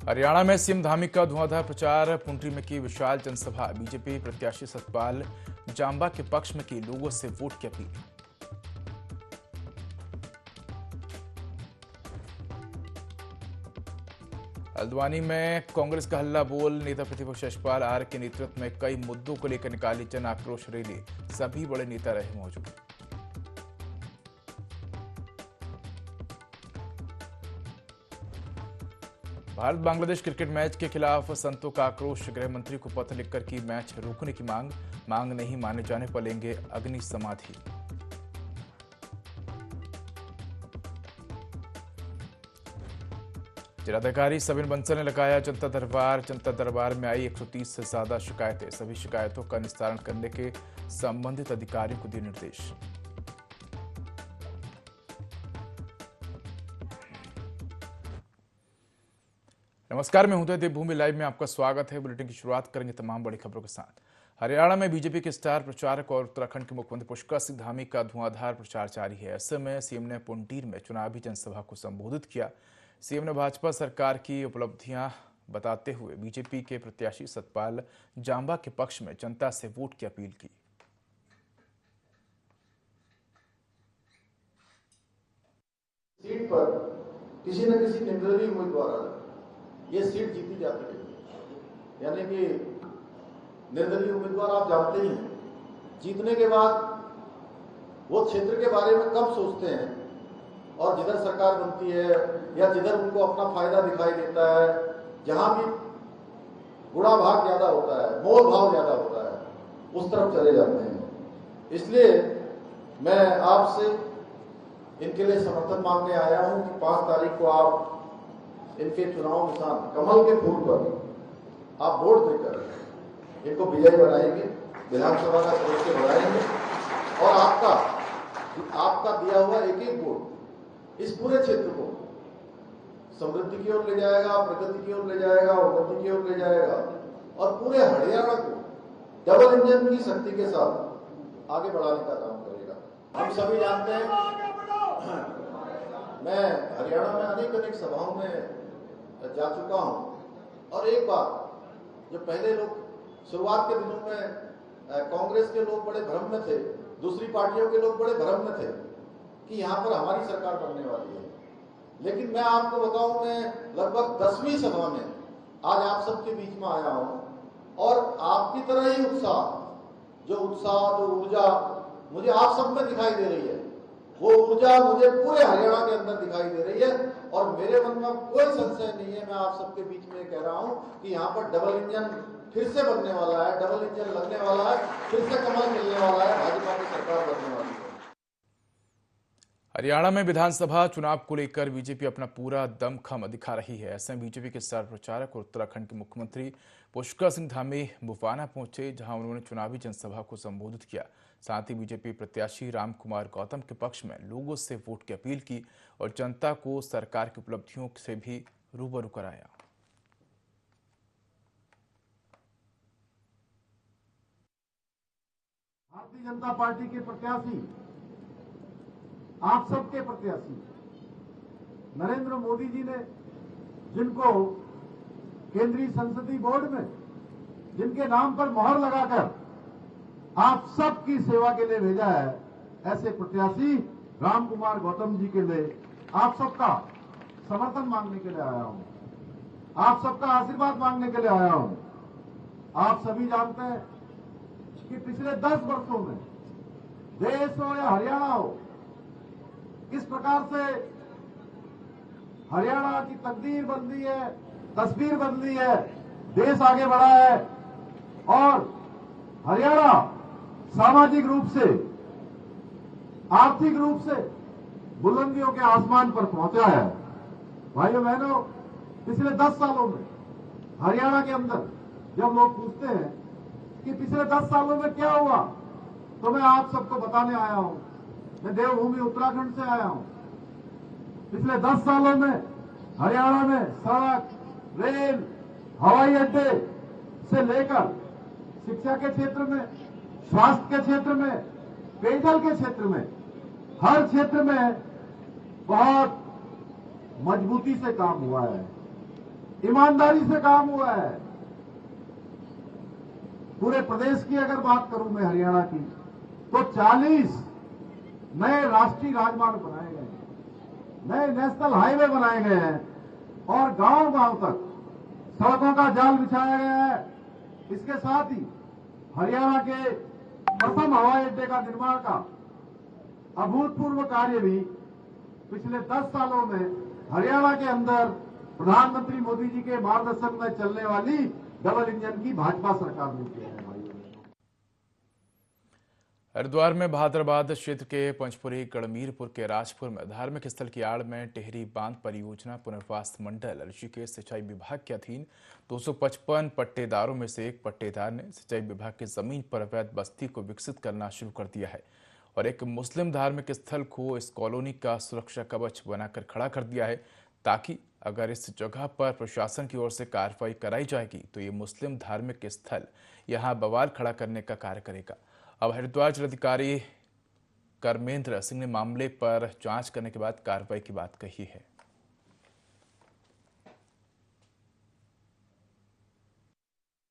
हरियाणा में सीएम धामी का धुआंधार प्रचार। पुंडरी में की विशाल जनसभा। बीजेपी प्रत्याशी सतपाल जांबा के पक्ष में की लोगों से वोट की अपील। हल्द्वानी में कांग्रेस का हल्ला बोल। नेता प्रतिपक्ष यशपाल आर्य के नेतृत्व में कई मुद्दों को लेकर निकाली जन आक्रोश रैली। सभी बड़े नेता रहे मौजूद। भारत बांग्लादेश क्रिकेट मैच के खिलाफ संतों का आक्रोश। गृह मंत्री को पत्र लिखकर की मैच रोकने की मांग नहीं माने जाने पर लेंगे अग्नि समाधि। जिलाधिकारी सबिन बंसल ने लगाया जनता दरबार। जनता दरबार में आई 130 से ज्यादा शिकायतें। सभी शिकायतों का निस्तारण करने के संबंधित अधिकारियों को दिए निर्देश। नमस्कार, मैं हूं देवभूमि लाइव में आपका स्वागत है। बुलेटिन की शुरुआत करेंगे तमाम बड़ी खबरों के साथ। हरियाणा में बीजेपी के स्टार प्रचारक और उत्तराखंड के मुख्यमंत्री पुष्कर सिंह धामी का धुआंधार प्रचार जारी है। ऐसे में सीएम ने पुंडीर में चुनावी जनसभा को संबोधित किया। सीएम ने भाजपा सरकार की उपलब्धियां बताते हुए बीजेपी के प्रत्याशी सतपाल जांबा के पक्ष में जनता से वोट की अपील की। सीट पर किसी न किसी निर्दलीय उम्मीदवार ये सीट जीती जाती है। यानी कि निर्दलीय उम्मीदवार आप जानते ही हैं, जीतने के बाद वो क्षेत्र के बारे में कम सोचते हैं और जिधर सरकार बनती है या जिधर उनको अपना फायदा दिखाई देता है, जहां भी गुणा भाग ज्यादा होता है, मोल भाव ज्यादा होता है, उस तरफ चले जाते हैं। इसलिए मैं आपसे इनके लिए समर्थन मांगने आया हूं कि 5 तारीख को आप इनके चुनाव निशान कमल के फूल पर आप वोट देकर इनको विजयी बनाएंगे, विधानसभा का सदस्य बनाएंगे और आपका दिया हुआ एक वोट इस पूरे क्षेत्र को समृद्धि की ओर ले जाएगा, प्रगति की ओर ले जाएगा, उन्नति की ओर ले जाएगा और पूरे हरियाणा को डबल इंजन की शक्ति के साथ आगे बढ़ाने का काम करेगा। हम सभी जानते हैं, मैं हरियाणा में अनेक सभाओं में जा चुका हूं और एक बात जो पहले लोग शुरुआत के दिनों में कांग्रेस के लोग बड़े भ्रम में थे, दूसरी पार्टियों के लोग बड़े भ्रम में थे कि यहां पर हमारी सरकार बनने वाली है। लेकिन मैं आपको बताऊं, मैं लगभग 10वीं सभा में आज आप सबके बीच में आया हूं और आपकी तरह ही जो ऊर्जा मुझे आप सब में दिखाई दे रही है, वो ऊर्जा मुझे पूरे हरियाणा के अंदर दिखाई दे रही है और मेरे मन में कोई संशय नहीं है। मैं आप सबके बीच में कह रहा हूं कि यहाँ पर डबल इंजन फिर से बनने वाला है, डबल इंजन लगने वाला है, फिर से कमल मिलने वाला है, भाजपा की सरकार बनने वाली है। हरियाणा में विधानसभा चुनाव को लेकर बीजेपी अपना पूरा दमखम दिखा रही है। ऐसे में बीजेपी के स्टार प्रचारक और उत्तराखंड के मुख्यमंत्री पुष्कर सिंह धामी मुफाना पहुंचे, जहां उन्होंने चुनावी जनसभा को संबोधित किया। साथ ही बीजेपी प्रत्याशी रामकुमार गौतम के पक्ष में लोगों से वोट की अपील की और जनता को सरकार की उपलब्धियों से भी रूबरू कराया। भारतीय जनता पार्टी के प्रत्याशी, आप सबके प्रत्याशी नरेंद्र मोदी जी ने जिनको केंद्रीय संसदीय बोर्ड में जिनके नाम पर मोहर लगाकर आप सबकी सेवा के लिए भेजा है, ऐसे प्रत्याशी रामकुमार गौतम जी के लिए आप सबका समर्थन मांगने के लिए आया हूं, आप सबका आशीर्वाद मांगने के लिए आया हूं। आप सभी जानते हैं कि पिछले 10 वर्षों में देश हो या हरियाणा हो, किस प्रकार से हरियाणा की तकदीर बदली है, तस्वीर बदली है, देश आगे बढ़ा है और हरियाणा सामाजिक रूप से, आर्थिक रूप से बुलंदियों के आसमान पर पहुंचा है। भाइयों बहनों, पिछले 10 सालों में हरियाणा के अंदर जब लोग पूछते हैं कि पिछले 10 सालों में क्या हुआ, तो मैं आप सबको बताने आया हूं। मैं देवभूमि उत्तराखंड से आया हूं। पिछले 10 सालों में हरियाणा में सड़क, रेल, हवाई अड्डे से लेकर शिक्षा के क्षेत्र में, स्वास्थ्य के क्षेत्र में, पेयजल के क्षेत्र में, हर क्षेत्र में बहुत मजबूती से काम हुआ है। ईमानदारी से काम हुआ है। पूरे प्रदेश की अगर बात करूं मैं हरियाणा की, तो 40 नए राष्ट्रीय राजमार्ग बनाए गए हैं, नए नेशनल हाईवे बनाए गए हैं और गांव-गांव तक सड़कों का जाल बिछाया गया है। इसके साथ ही हरियाणा के प्रथम हवाई अड्डे का निर्माण का अभूतपूर्व कार्य भी पिछले 10 सालों में हरियाणा के अंदर प्रधानमंत्री मोदी जी के मार्गदर्शन में चलने वाली डबल इंजन की भाजपा सरकार ने किया है। हरिद्वार में भादरबाद क्षेत्र के पंचपुरी गढ़मीरपुर के राजपुर में धार्मिक स्थल की आड़ में टेहरी बांध परियोजना पुनर्वास मंडल ऋषिकेश सिंचाई विभाग के अधीन 255 पट्टेदारों में से एक पट्टेदार ने सिंचाई विभाग की जमीन पर अवैध बस्ती को विकसित करना शुरू कर दिया है और एक मुस्लिम धार्मिक स्थल को इस कॉलोनी का सुरक्षा कवच बनाकर खड़ा कर दिया है, ताकि अगर इस जगह पर प्रशासन की ओर से कार्रवाई कराई जाएगी तो ये मुस्लिम धार्मिक स्थल यहाँ बवाल खड़ा करने का कार्य करेगा। अब हरिद्वार जिलाधिकारी कर्मेंद्र सिंह ने मामले पर जांच करने के बाद कार्रवाई की बात कही है।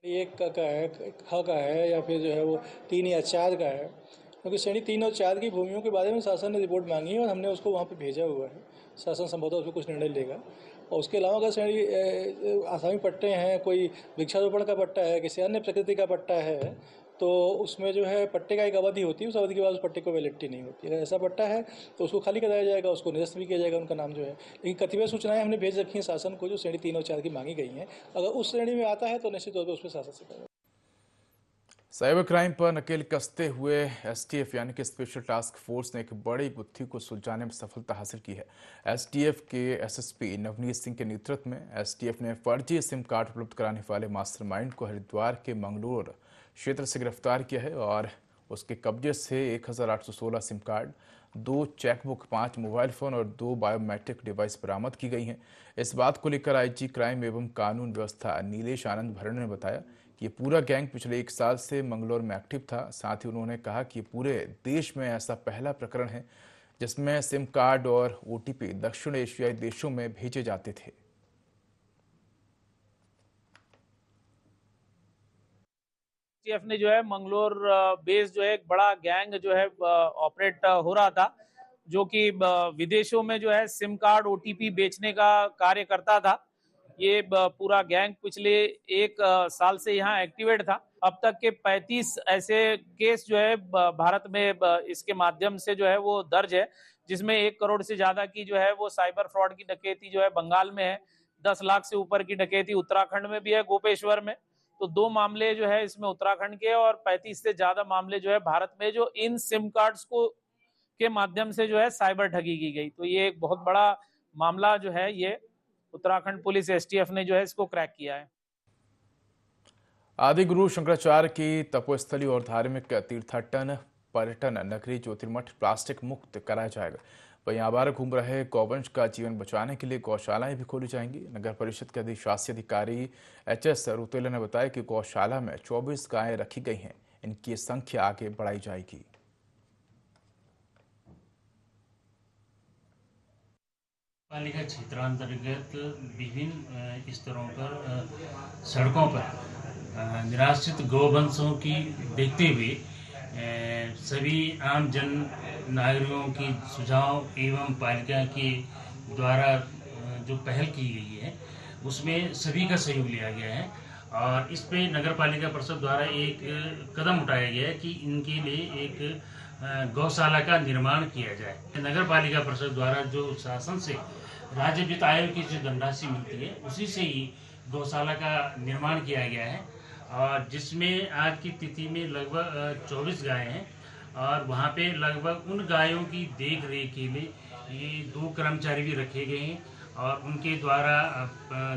एक का है, ख का है या फिर जो है वो 3 या 4 का है, क्योंकि श्रेणी 3 और 4 की भूमियों के बारे में शासन ने रिपोर्ट मांगी है और हमने उसको वहाँ पे भेजा हुआ है। शासन संभवतः उस पर कुछ निर्णय लेगा। और उसके अलावा अगर श्रेणी आसामी पट्टे हैं, कोई वृक्षारोपण का पट्टा है, किसी अन्य प्रकृति का पट्टा है, तो उसमें जो है पट्टे का एक अवधि होती है, उस अवधि के बाद उस पट्टे को वैलिडिटी नहीं होती। अगर ऐसा पट्टा है तो उसको खाली कराया जाएगा, उसको निरस्त भी किया जाएगा उनका नाम जो है। लेकिन कतिपय सूचनाएं हमने भेज रखी हैं शासन को जो श्रेणी 3 और 4 की मांगी गई हैं। अगर उस श्रेणी में आता है तो निश्चित तौर पर उस पर शासन से करेगा। साइबर क्राइम पर नकेल कसते हुए एसटीएफ यानी कि स्पेशल टास्क फोर्स ने एक बड़ी गुत्थी को सुलझाने में सफलता हासिल की है। एसटीएफ के एसएसपी नवनीत सिंह के नेतृत्व में एसटीएफ ने फर्जी सिम कार्ड उपलब्ध कराने वाले मास्टरमाइंड को हरिद्वार के मंगलोर क्षेत्र से गिरफ्तार किया है और उसके कब्जे से 1816 SIM card, 2 chequebook, 5 mobile phone और 2 बायोमेट्रिक डिवाइस बरामद की गई हैं। इस बात को लेकर आईजी क्राइम एवं कानून व्यवस्था नीलेश आनंद भरण ने बताया कि ये पूरा गैंग पिछले 1 साल से मंगलौर में एक्टिव था। साथ ही उन्होंने कहा कि पूरे देश में ऐसा पहला प्रकरण है जिसमें सिम कार्ड और ओटीपी दक्षिण एशियाई देशों में भेजे जाते थे। एसटीएफ ने जो है मंगलोर बेस जो है एक बड़ा गैंग जो है ऑपरेट हो रहा था, जो कि विदेशों में जो है सिम कार्ड ओटीपी बेचने का कार्य करता था। ये पूरा गैंग पिछले 1 साल से यहाँ एक्टिवेट था। अब तक के 35 ऐसे केस जो है भारत में इसके माध्यम से जो है वो दर्ज है, जिसमें 1 करोड़ से ज्यादा की जो है वो साइबर फ्रॉड की डकैती जो है बंगाल में है, 10 लाख से ऊपर की डकैती उत्तराखंड में भी है, गोपेश्वर में। तो 2 मामले जो है इसमें उत्तराखंड के और 35 से ज्यादा मामले जो है भारत में जो इन सिम कार्ड्स को के माध्यम से जो है साइबर ठगी की गई। तो ये एक बहुत बड़ा मामला जो है ये उत्तराखंड पुलिस एसटीएफ ने जो है इसको क्रैक किया है। आदि गुरु शंकराचार्य की तपोस्थली और धार्मिक तीर्थाटन पर्यटन नगरी ज्योतिर्मठ प्लास्टिक मुक्त कराया जाएगा। वहीं आवारा घूम रहे गौवंश का जीवन बचाने के लिए गौशालाएं भी खोली जाएंगी। नगर परिषद के अधिशासी अधिकारी एचएस रुतेला ने बताया कि गौशाला में 24 गायें रखी गई हैं, इनकी संख्या आगे बढ़ाई जाएगी। पालिका क्षेत्रांतर्गत विभिन्न स्तरों पर सड़कों पर निराश्रित गौवंशों की देखते हुए सभी आम जन नागरिकों की सुझाव एवं पालिका के द्वारा जो पहल की गई है उसमें सभी का सहयोग लिया गया है और इस पे नगर पालिका परिषद द्वारा एक कदम उठाया गया है कि इनके लिए एक गौशाला का निर्माण किया जाए। नगर पालिका परिषद द्वारा जो शासन से राज्य वित्त आयोग की जो धनराशि मिलती है उसी से ही गौशाला का निर्माण किया गया है और जिसमें आज की तिथि में लगभग 24 गायें हैं और वहाँ पे लगभग उन गायों की देख रेख के लिए ये 2 कर्मचारी भी रखे गए हैं और उनके द्वारा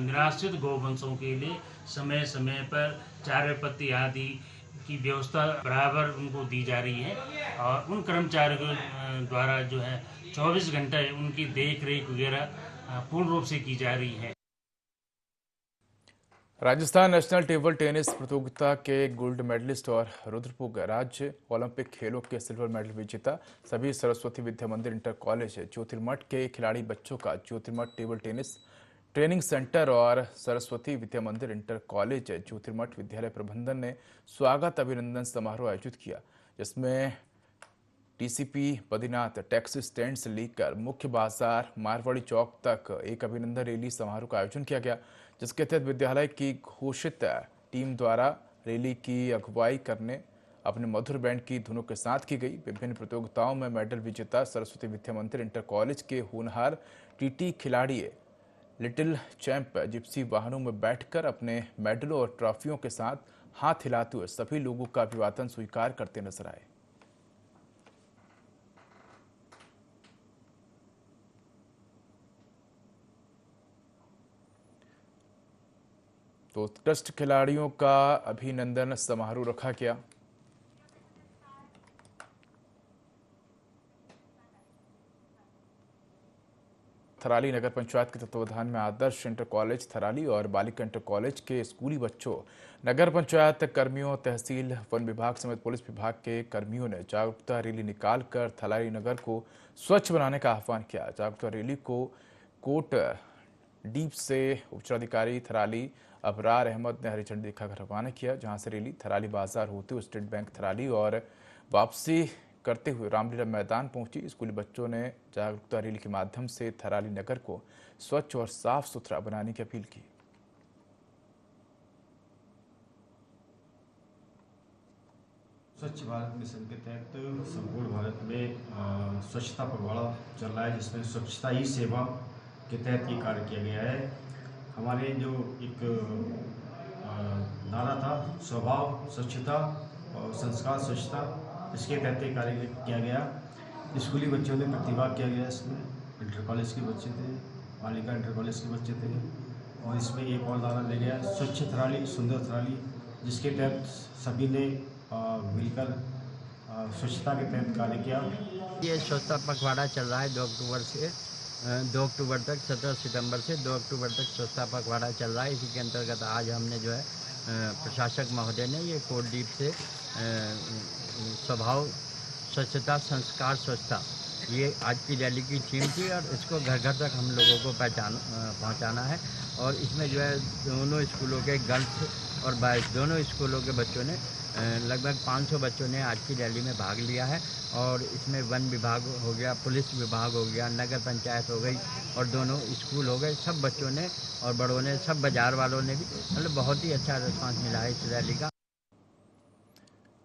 निराश्रित गौवंशों के लिए समय समय पर चारे पत्ती आदि की व्यवस्था बराबर उनको दी जा रही है और उन कर्मचारियों द्वारा जो है 24 घंटे उनकी देख रेख वगैरह पूर्ण रूप से की जा रही है। राजस्थान नेशनल टेबल टेनिस प्रतियोगिता के गोल्ड मेडलिस्ट और रुद्रपुर राज्य ओलंपिक खेलों के सिल्वर मेडल विजेता सभी सरस्वती विद्या मंदिर इंटर कॉलेज ज्योतिर्मठ के खिलाड़ी बच्चों का Jyotirmath table tennis training centre और सरस्वती विद्या मंदिर इंटर कॉलेज ज्योतिर्मठ विद्यालय प्रबंधन ने स्वागत अभिनंदन समारोह आयोजित किया, जिसमें टीसीपी बद्रीनाथ टैक्सी स्टैंड से लेकर मुख्य बाजार मारवाड़ी चौक तक एक अभिनंदन रैली समारोह का आयोजन किया गया, जिसके तहत विद्यालय की घोषित टीम द्वारा रैली की अगुवाई करने अपने मधुर बैंड की धुनों के साथ की गई। विभिन्न प्रतियोगिताओं में मेडल विजेता सरस्वती विद्या मंदिर इंटर कॉलेज के होनहार टीटी खिलाड़ी लिटिल चैंप जिप्सी वाहनों में बैठकर अपने मेडलों और ट्रॉफियों के साथ हाथ हिलाते हुए सभी लोगों का अभिवादन स्वीकार करते नजर आए। तो उत्कृष्ट खिलाड़ियों का अभिनंदन समारोह रखा गया। थराली नगर पंचायत के तत्वावधान में आदर्श इंटर कॉलेज थराली और बालिका इंटर कॉलेज के स्कूली बच्चों, नगर पंचायत कर्मियों, तहसील वन विभाग समेत पुलिस विभाग के कर्मियों ने जागरूकता रैली निकालकर थराली नगर को स्वच्छ बनाने का आह्वान किया। जागरूकता रैली को कोट डीप से उपचाराधिकारी थराली अबरार अहमद ने हरी झंडी दिखाकर रवाना किया, जहां से रैली थराली बाजार होते हुए स्टेट बैंक थराली और वापसी करते हुए रामलीला मैदान पहुंची। स्कूली बच्चों ने जागरूकता रैली के माध्यम से थराली नगर को स्वच्छ और साफ सुथरा बनाने की अपील की। स्वच्छ भारत मिशन के तहत संपूर्ण भारत में स्वच्छता पखवाड़ा चल रहा है, जिसमें स्वच्छता ही सेवा के तहत ये कार्य किया गया है। हमारे जो एक नारा था, स्वभाव स्वच्छता और संस्कार स्वच्छता, इसके तहत ये कार्य किया गया। स्कूली बच्चों ने प्रतिभाग किया गया। इसमें इंटर कॉलेज के बच्चे थे, बालिका इंटर कॉलेज के बच्चे थे, और इसमें एक और नारा ले गया, स्वच्छ थराली सुंदर थराली, जिसके तहत सभी ने मिलकर स्वच्छता के तहत कार्य किया। ये स्वच्छता पखवाड़ा चल रहा है 2 अक्टूबर से 2 अक्टूबर तक, 17 सितंबर से 2 अक्टूबर तक स्वच्छता पखवाड़ा चल रहा है। इसी के अंतर्गत आज हमने जो है प्रशासक महोदय ने ये कोटदीप से स्वभाव स्वच्छता संस्कार स्वच्छता, ये आज की रैली की थीम थी, और इसको घर घर तक हम लोगों को पहुंचाना है। और इसमें जो है दोनों स्कूलों के गर्ल्स और बॉयज़ दोनों स्कूलों के बच्चों ने लगभग 500 बच्चों ने आज की रैली में भाग लिया है। और इसमें वन विभाग हो गया, पुलिस विभाग हो गया, नगर पंचायत हो गई, और दोनों स्कूल हो गए, सब बच्चों ने और बड़ों ने, सब बाजार वालों ने भी, मतलब बहुत ही अच्छा रिस्पांस मिला है इस रैली का।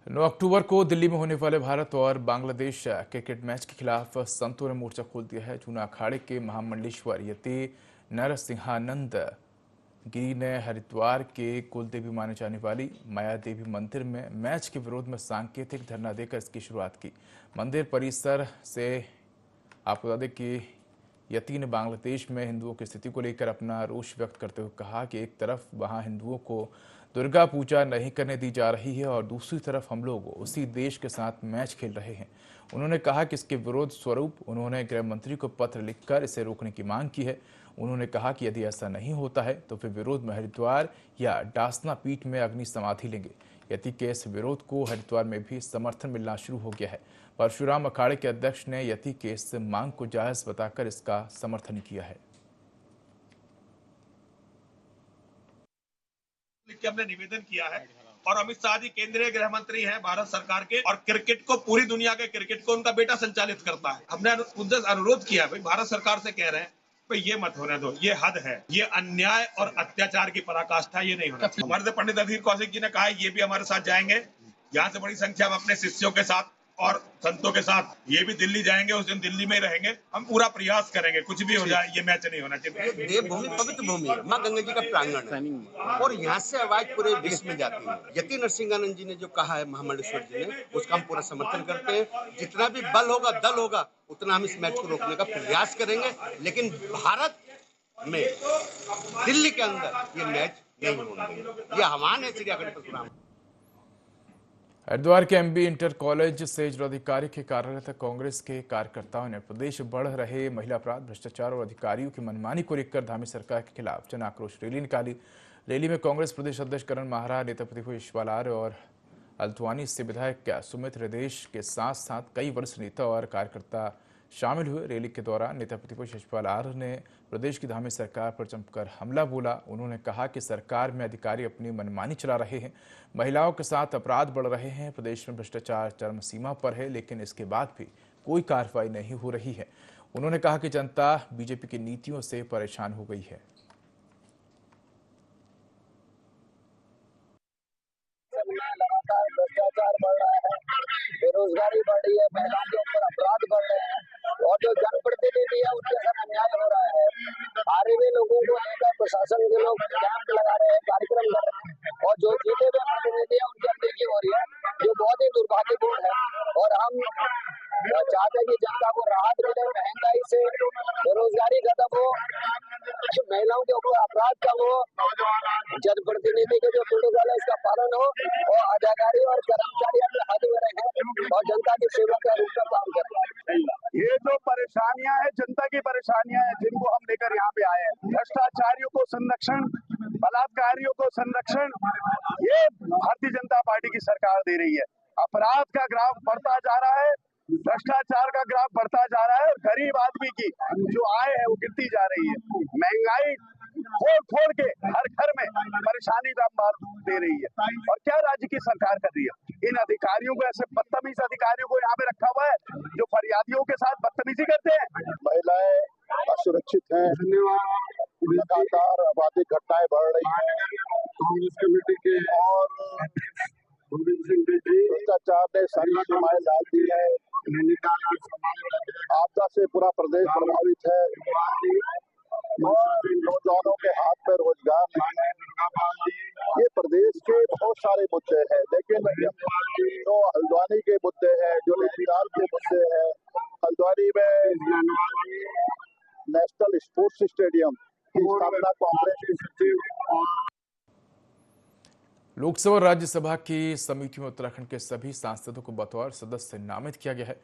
9 अक्टूबर को दिल्ली में होने वाले भारत और बांग्लादेश क्रिकेट मैच के खिलाफ संतों ने मोर्चा खोल दिया है। जूना अखाड़े के महामंडलेश्वर यति नरसिंहानंद गिरी ने हरिद्वार के कुलदेवी माने जाने वाली माया देवी मंदिर में मैच के विरोध में सांकेतिक धरना देकर इसकी शुरुआत की। मंदिर परिसर से आपको बता दें कि यति ने बांग्लादेश में हिंदुओं की स्थिति को लेकर अपना रोष व्यक्त करते हुए कहा कि एक तरफ वहां हिंदुओं को दुर्गा पूजा नहीं करने दी जा रही है और दूसरी तरफ हम लोग उसी देश के साथ मैच खेल रहे हैं। उन्होंने कहा कि इसके विरोध स्वरूप उन्होंने गृह मंत्री को पत्र लिखकर इसे रोकने की मांग की है। उन्होंने कहा कि यदि ऐसा नहीं होता है तो फिर विरोध में हरिद्वार या डासना पीठ में अग्नि समाधि लेंगे। यति के इस विरोध को हरिद्वार में भी समर्थन मिलना शुरू हो गया है। परशुराम अखाड़े के अध्यक्ष ने यति के इस मांग को जायज बताकर इसका समर्थन किया है। हमने निवेदन किया है, और अमित शाह जी केंद्रीय गृह मंत्री हैं भारत सरकार के, और क्रिकेट को, पूरी दुनिया के क्रिकेट को उनका बेटा संचालित करता है। हमने उनसे अनुरोध किया, भाई भारत सरकार से कह रहे हैं, भाई ये मत होने दो, ये हद है, ये अन्याय और अत्याचार की पराकाष्ठा, ये नहीं होना चाहिए। हमारे से पंडित अधीर कौशिक जी ने कहा ये भी हमारे साथ जाएंगे, यहाँ से बड़ी संख्या में अपने शिष्यों के साथ और संतों के साथ ये भी दिल्ली जाएंगे, उस दिन दिल्ली में ही रहेंगे। हम पूरा प्रयास करेंगे, कुछ भी हो जाए ये मैच नहीं होना चाहिए। देवभूमि पवित्र भूमि है, माँ गंगा जी का प्रांगण है, और यहाँ से आवाज पूरे विश्व में जाती है। यति नरसिंहानंद जी ने जो कहा है महामंडलेश्वर जी ने, उसका हम पूरा समर्थन करते हैं। जितना भी बल होगा, दल होगा, उतना हम इस मैच को रोकने का प्रयास करेंगे, लेकिन भारत में दिल्ली के अंदर ये मैच नहीं होगा। ये आह्वान है श्री अखंड परशुराम। हरिद्वार के एमबी इंटर कॉलेज से जिलाधिकारी के कार्यालय तक कांग्रेस के कार्यकर्ताओं ने प्रदेश बढ़ रहे महिला अपराध, भ्रष्टाचार और अधिकारियों की मनमानी को लेकर धामी सरकार के खिलाफ जन आक्रोश रैली निकाली। रैली में कांग्रेस प्रदेश अध्यक्ष करण महारा, नेता प्रतिपक्ष बालार और अल्तवानी से विधायक सुमित हृदय के साथ साथ कई वरिष्ठ नेता और कार्यकर्ता शामिल हुए। रैली के दौरान नेता प्रतिपक्ष यशपाल आर्य ने प्रदेश की धामी सरकार पर जमकर हमला बोला। उन्होंने कहा कि सरकार में अधिकारी अपनी मनमानी चला रहे हैं, महिलाओं के साथ अपराध बढ़ रहे हैं, प्रदेश में भ्रष्टाचार चरम सीमा पर है, लेकिन इसके बाद भी कोई कार्रवाई नहीं हो रही है। उन्होंने कहा कि जनता बीजेपी की नीतियों से परेशान हो गई है। लगातार भ्रष्टाचार बढ़ रहा है, बेरोजगारी बढ़ रही है, महिलाओं के ऊपर अपराध बढ़ रहे हैं और जो जनप्रतिनिधि है उनके साथ अन्याय हो रहा है। हारे हुए लोगों को लेकर प्रशासन के लोग कैंप लगा रहे हैं, कार्यक्रम कर रहे हैं और जो जीते हुए प्रतिनिधि है उनकी अनदेखी हो रही है, जो बहुत ही दुर्भाग्यपूर्ण है। और हम चाहते हैं कि जनता को राहत मिले, महंगाई से बेरोजगारी खत्म हो, महिलाओं के ऊपर अपराध कम हो, जनप्रतिनिधि के जो प्रोटोकॉल है उसका पालन हो और अधिकारी और कर्मचारी अपने हद में रहें और जनता की सेवा का रूप में काम करें। ये जो परेशानियां हैं, जनता की परेशानियां हैं, जिनको हम लेकर यहाँ पे आए हैं, भ्रष्टाचारियों को संरक्षण, बलात्कारियों को संरक्षण, ये भारतीय जनता पार्टी की सरकार दे रही है। अपराध का ग्राफ बढ़ता जा रहा है, भ्रष्टाचार का ग्राफ बढ़ता जा रहा है और गरीब आदमी की जो आय है वो गिरती जा रही है। महंगाई फोड़ के हर घर में परेशानी का मार दे रही है। और क्या राज्य की सरकार कर रही है? इन अधिकारियों को, ऐसे बदतमीज अधिकारियों को यहाँ पे रखा हुआ है जो फरियादियों के साथ बदतमीजी करते हैं। महिलाएं असुरक्षित हैं, लगातार आपराधिक घटनाएं बढ़ रही हैं कांग्रेस कमेटी के और भ्रष्टाचार ने सारी सीमाएं डाल दी है। आपदा से पूरा प्रदेश प्रभावित है और नौजवानों के हाथ में रोजगार नहीं है। ये प्रदेश के बहुत सारे मुद्दे हैं, लेकिन जो हल्द्वानी के मुद्दे हैं, जो नैनीताल के मुद्दे हैं, हल्द्वानी में नेशनल स्पोर्ट्स स्टेडियम की स्थापना कांग्रेस के सचिव लोकसभा और राज्यसभा की समिति में उत्तराखंड के सभी सांसदों को बतौर सदस्य नामित किया गया है।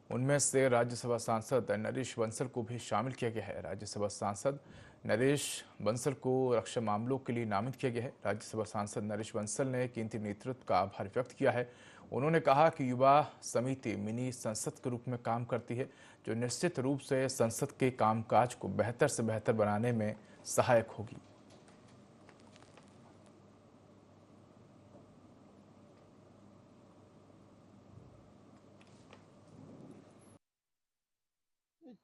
उनमें से राज्यसभा सांसद नरेश बंसल को भी शामिल किया गया है। राज्यसभा सांसद नरेश बंसल को रक्षा मामलों के लिए नामित किया गया है। राज्यसभा सांसद नरेश बंसल ने केंद्रीय नेतृत्व का आभार व्यक्त किया है। उन्होंने कहा कि युवा समिति मिनी संसद के रूप में काम करती है, जो निश्चित रूप से संसद के कामकाज को बेहतर से बेहतर बनाने में सहायक होगी।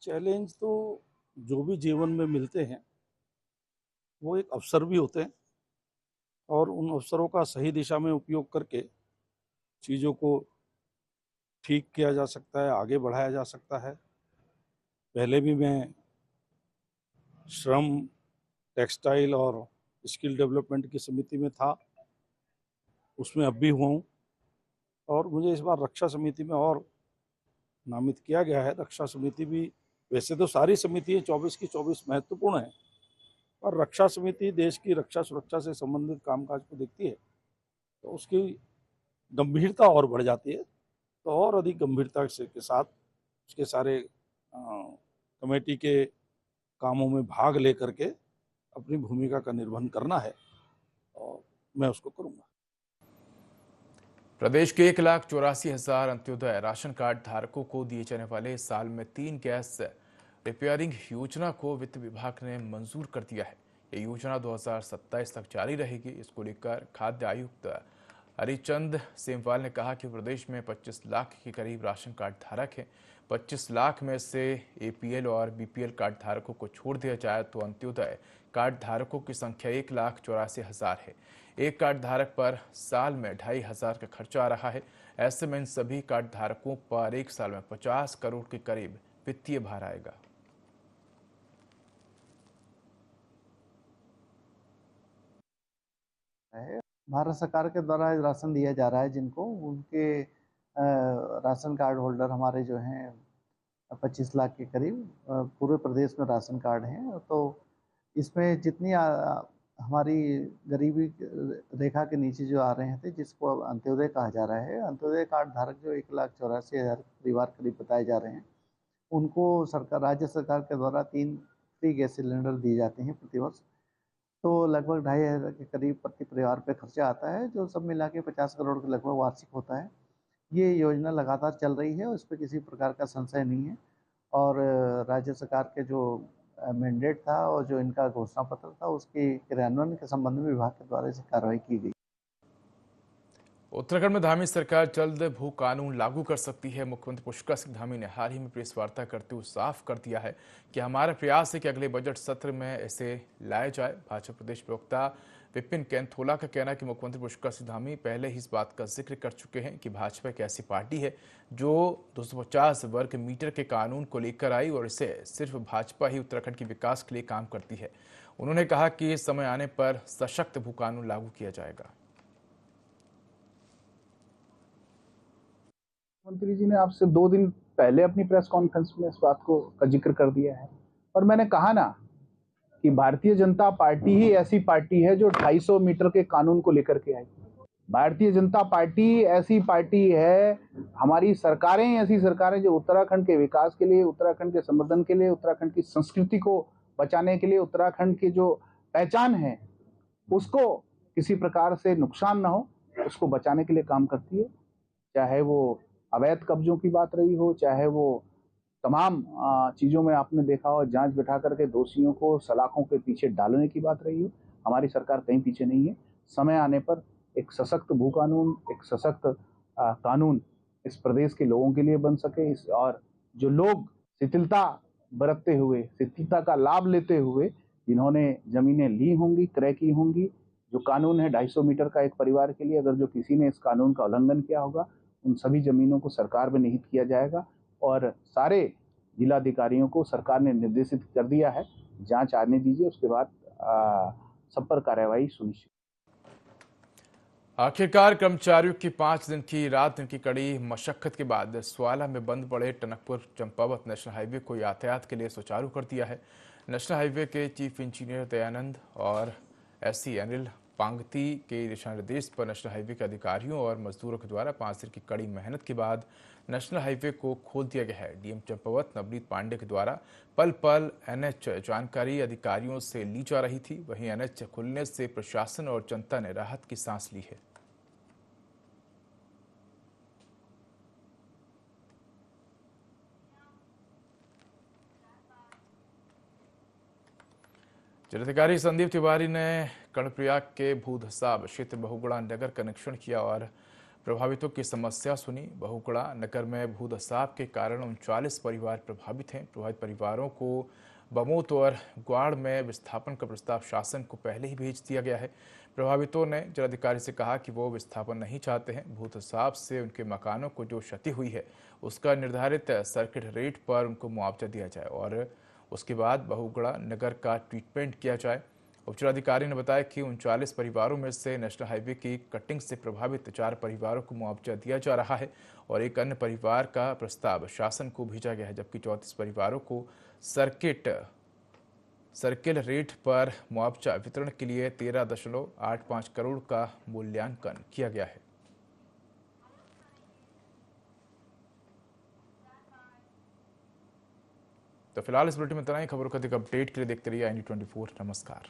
चैलेंज तो जो भी जीवन में मिलते हैं वो एक अवसर भी होते हैं और उन अवसरों का सही दिशा में उपयोग करके चीज़ों को ठीक किया जा सकता है, आगे बढ़ाया जा सकता है। पहले भी मैं श्रम, टेक्सटाइल और स्किल डेवलपमेंट की समिति में था, उसमें अब भी हुआ हूँ और मुझे इस बार रक्षा समिति में और नामित किया गया है। रक्षा समिति भी, वैसे तो सारी समितियाँ 24 की 24 महत्वपूर्ण है, और रक्षा समिति देश की रक्षा सुरक्षा से संबंधित कामकाज को देखती है तो उसकी गंभीरता और बढ़ जाती है। तो और अधिक गंभीरता के साथ उसके सारे कमेटी के कामों में भाग लेकर के अपनी भूमिका का निर्वहन करना है और मैं उसको करूँगा। प्रदेश के 1,84,000 अंत्योदय राशन कार्ड धारकों को दिए जाने वाले साल में 3 गैस रिपेयरिंग योजना को वित्त विभाग ने मंजूर कर दिया है। ये योजना 2027 तक जारी रहेगी। इसको लेकर खाद्य आयुक्त हरिचंद सेमवाल ने कहा कि प्रदेश में 25 लाख के करीब राशन कार्ड धारक हैं। 25 लाख में से APL और BPL कार्ड धारकों को छोड़ दिया जाए तो अंत्योदय कार्ड धारकों की संख्या 1,84,000 है। एक कार्ड धारक पर साल में 2,500 का खर्चा आ रहा है। ऐसे में इन सभी कार्ड धारकों पर एक साल में 50 करोड़ के करीब वित्तीय भार आएगा। भारत सरकार के द्वारा राशन दिया जा रहा है जिनको, उनके राशन कार्ड होल्डर हमारे जो हैं 25 लाख के करीब पूरे प्रदेश में राशन कार्ड हैं। तो इसमें जितनी हमारी गरीबी रेखा के नीचे जो आ रहे थे, जिसको अंत्योदय कहा जा रहा है, अंत्योदय कार्ड धारक जो 1,84,000 परिवार करीब बताए जा रहे हैं, उनको सरकार, राज्य सरकार के द्वारा 3 फ्री गैस सिलेंडर दिए जाते हैं प्रतिवर्ष। तो लगभग 2,500 के करीब प्रति परिवार पे खर्चा आता है, जो सब मिला के 50 करोड़ के लगभग वार्षिक होता है। ये योजना लगातार चल रही है और इस पर किसी प्रकार का संशय नहीं है और राज्य सरकार के जो मैंडेट था और जो इनका घोषणा पत्र था उसके क्रियान्वयन के संबंध में विभाग के द्वारा इसे कार्रवाई की गई। उत्तराखंड में धामी सरकार जल्द भू कानून लागू कर सकती है। मुख्यमंत्री पुष्कर सिंह धामी ने हाल ही में प्रेस वार्ता करते हुए साफ कर दिया है कि हमारा प्रयास है कि अगले बजट सत्र में इसे लाया जाए। भाजपा प्रदेश प्रवक्ता विपिन कैंथोला का कहना है कि मुख्यमंत्री पुष्कर सिंह धामी पहले ही इस बात का जिक्र कर चुके हैं कि भाजपा एक ऐसी पार्टी है जो 250 वर्ग मीटर के कानून को लेकर आई और इसे सिर्फ भाजपा ही उत्तराखंड के विकास के लिए काम करती है। उन्होंने कहा कि समय आने पर सशक्त भू कानून लागू किया जाएगा। मुख्यमंत्री जी ने आपसे 2 दिन पहले अपनी प्रेस कॉन्फ्रेंस में इस बात का जिक्र कर दिया है और मैंने कहा ना कि भारतीय जनता पार्टी ही ऐसी पार्टी है जो 250 मीटर के कानून को लेकर के आई। भारतीय जनता पार्टी ऐसी पार्टी है, हमारी सरकारें ऐसी सरकारें जो उत्तराखंड के विकास के लिए, उत्तराखंड के संवर्धन के लिए, उत्तराखंड की संस्कृति को बचाने के लिए, उत्तराखंड की जो पहचान है उसको किसी प्रकार से नुकसान ना हो उसको बचाने के लिए काम करती है। चाहे वो अवैध कब्जों की बात रही हो, चाहे वो तमाम चीज़ों में आपने देखा हो जांच बिठा करके दोषियों को सलाखों के पीछे डालने की बात रही हो, हमारी सरकार कहीं पीछे नहीं है। समय आने पर एक सशक्त भू कानून, एक सशक्त कानून इस प्रदेश के लोगों के लिए बन सके और जो लोग शिथिलता बरतते हुए, शिथिलता का लाभ लेते हुए जिन्होंने जमीनें ली होंगी, क्रय की होंगी, जो कानून है 250 मीटर का एक परिवार के लिए, अगर जो किसी ने इस कानून का उल्लंघन किया होगा उन सभी जमीनों को सरकार में निहित किया जाएगा और सारे जिलाधिकारियों को सरकार ने निर्देशित कर दिया है, जांच आने दीजिए, उसके बाद सब पर कार्रवाई सुनिश्चित। आखिरकार कर्मचारियों की 5 दिन की रात दिन की कड़ी मशक्कत के बाद स्वाला में बंद पड़े टनकपुर चंपावत नेशनल हाईवे को यातायात के लिए सुचारू कर दिया है। नेशनल हाईवे के चीफ इंजीनियर दयानंद और एससी अनिल पांगती के दिशा निर्देश पर नेशनल हाईवे के अधिकारियों और मजदूरों के द्वारा 5 दिन की कड़ी मेहनत के बाद नेशनल हाईवे को खोल दिया गया है। डीएम चंपावत नवनीत पांडे के द्वारा पल पल एनएच जानकारी अधिकारियों से ली जा रही थी। वहीं एनएच खुलने से प्रशासन और जनता ने राहत की सांस ली है। जिलाधिकारी संदीप तिवारी ने कर्णप्रयाग के भूधसाब क्षेत्र बहुगुणा नगर का निरीक्षण किया और प्रभावितों की समस्या सुनी। बहुगुणा नगर में भूधसाब के कारण 39 परिवार प्रभावित हैं। प्रभावित परिवारों को बमोत और ग्वाड़ में विस्थापन का प्रस्ताव शासन को पहले ही भेज दिया गया है। प्रभावितों ने जिलाधिकारी से कहा कि वो विस्थापन नहीं चाहते हैं। भूधसाब से उनके मकानों को जो क्षति हुई है उसका निर्धारित सर्किट रेट पर उनको मुआवजा दिया जाए और उसके बाद बहुगुणा नगर का ट्रीटमेंट किया जाए। उपजिलाधिकारी ने बताया कि 39 परिवारों में से नेशनल हाईवे की कटिंग से प्रभावित 4 परिवारों को मुआवजा दिया जा रहा है और एक अन्य परिवार का प्रस्ताव शासन को भेजा गया है, जबकि 34 परिवारों को सर्किल रेट पर मुआवजा वितरण के लिए 13.85 करोड़ का मूल्यांकन किया गया है। तो फिलहाल इस बुलेटिन में इतना ही। खबरों का अधिक अपडेट के लिए देखते रहिए IND24। नमस्कार।